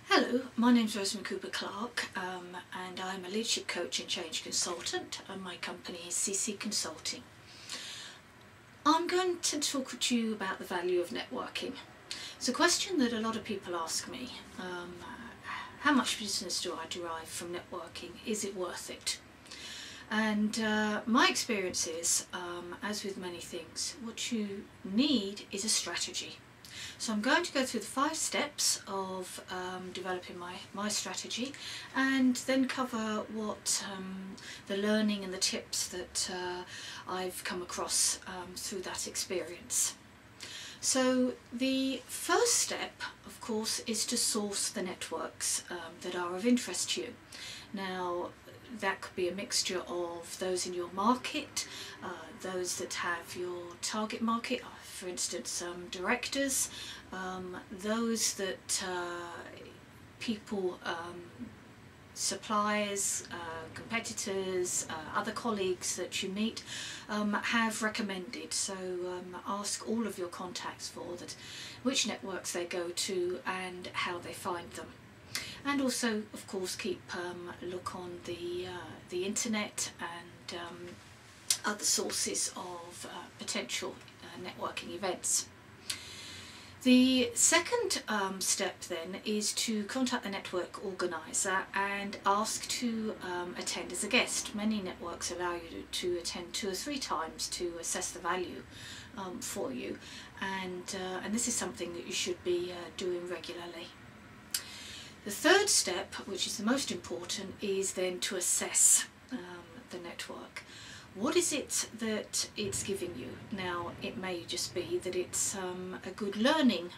Hello, my name is Rosemary Cooper Clark and I'm a leadership coach and change consultant, and my company is CC Consulting. I'm going to talk to you about the value of networking. It's a question that a lot of people ask me. How much business do I derive from networking? Is it worth it? And my experience is, as with many things, what you need is a strategy. So I'm going to go through the 5 steps of developing my strategy, and then cover what the learning and the tips that I've come across through that experience. So the first step, of course, is to source the networks that are of interest to you. Now, that could be a mixture of those in your market, those that have your target market, for instance directors, those that people, suppliers, competitors, other colleagues that you meet have recommended. So ask all of your contacts for that, which networks they go to and how they find them. And also, of course, keep a look on the internet and other sources of potential networking events. The second step then is to contact the network organiser and ask to attend as a guest. Many networks allow you to attend 2 or 3 times to assess the value for you, and this is something that you should be doing regularly. The third step, which is the most important, is then to assess the network. What is it that it's giving you? Now, it may just be that it's a good learning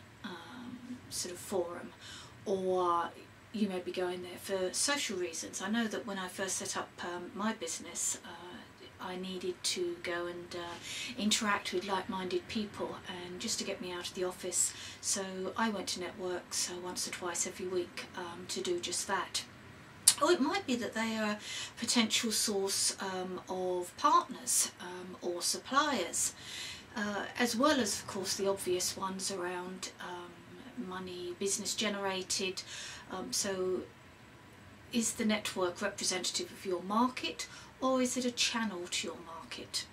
sort of forum, or you may be going there for social reasons. I know that when I first set up my business, I needed to go and interact with like-minded people, and just to get me out of the office, so I went to networks once or twice every week to do just that. Or it might be that they are a potential source of partners or suppliers, as well as, of course, the obvious ones around money, business generated. So is the network representative of your market, or is it a channel to your market?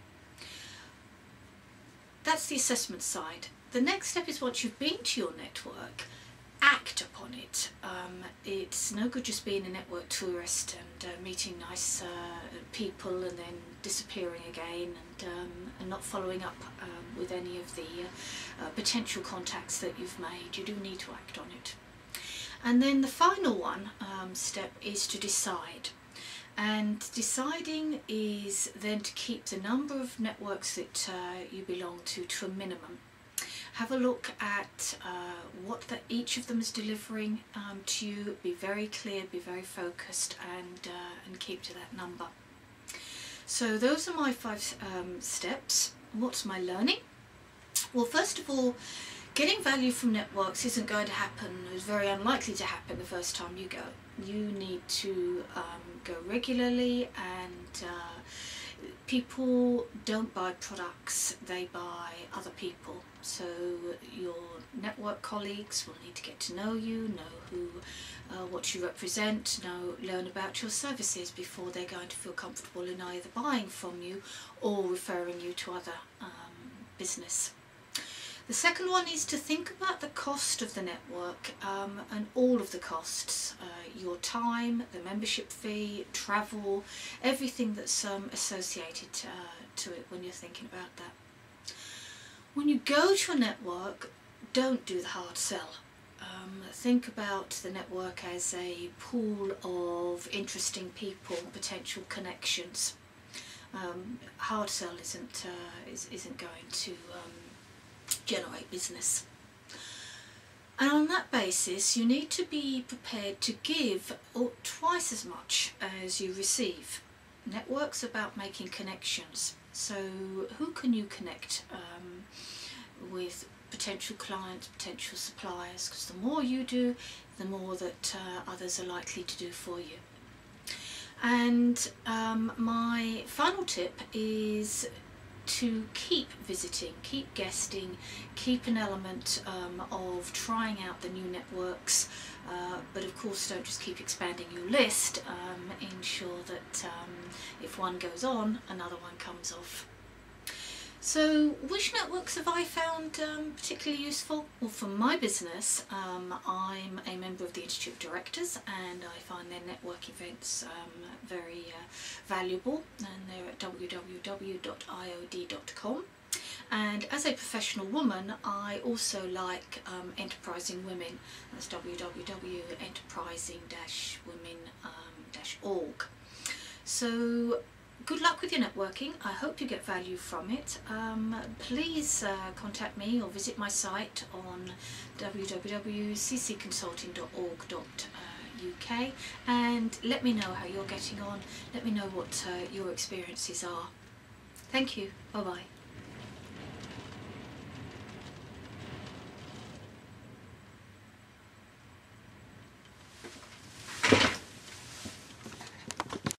That's the assessment side. The next step is, once you've been to your network, act upon it. It's no good just being a network tourist and meeting nice people and then disappearing again, and not following up with any of the potential contacts that you've made. You do need to act on it. And then the final one step is to decide. And deciding is then to keep the number of networks that you belong to a minimum. Have a look at what each of them is delivering to you. Be very clear, be very focused, and keep to that number. So those are my 5 steps. What's my learning? Well, first of all, getting value from networks isn't going to happen, it's very unlikely to happen the first time you go. You need to go regularly, and people don't buy products, they buy other people. So your network colleagues will need to get to know you, know what you represent, learn about your services before they're going to feel comfortable in either buying from you or referring you to other business. The second one is to think about the cost of the network and all of the costs, your time, the membership fee, travel, everything that's associated to it when you're thinking about that. When you go to a network, don't do the hard sell. Think about the network as a pool of interesting people, potential connections. Hard sell isn't going to generate business. And on that basis, you need to be prepared to give twice as much as you receive. Network's about making connections. So who can you connect with? Potential clients, potential suppliers, because the more you do, the more that others are likely to do for you. And my final tip is to keep visiting, keep guesting, keep an element of trying out the new networks, but of course don't just keep expanding your list. Ensure that if one goes on, another one comes off. So which networks have I found particularly useful? Well, for my business, I'm a member of the Institute of Directors, and I find their network events very valuable, and they're at www.iod.com. And as a professional woman, I also like Enterprising Women. That's www.enterprising-women.org. So good luck with your networking. I hope you get value from it. Please contact me or visit my site on www.ccconsulting.org.uk and let me know how you're getting on. Let me know what your experiences are. Thank you. Bye bye.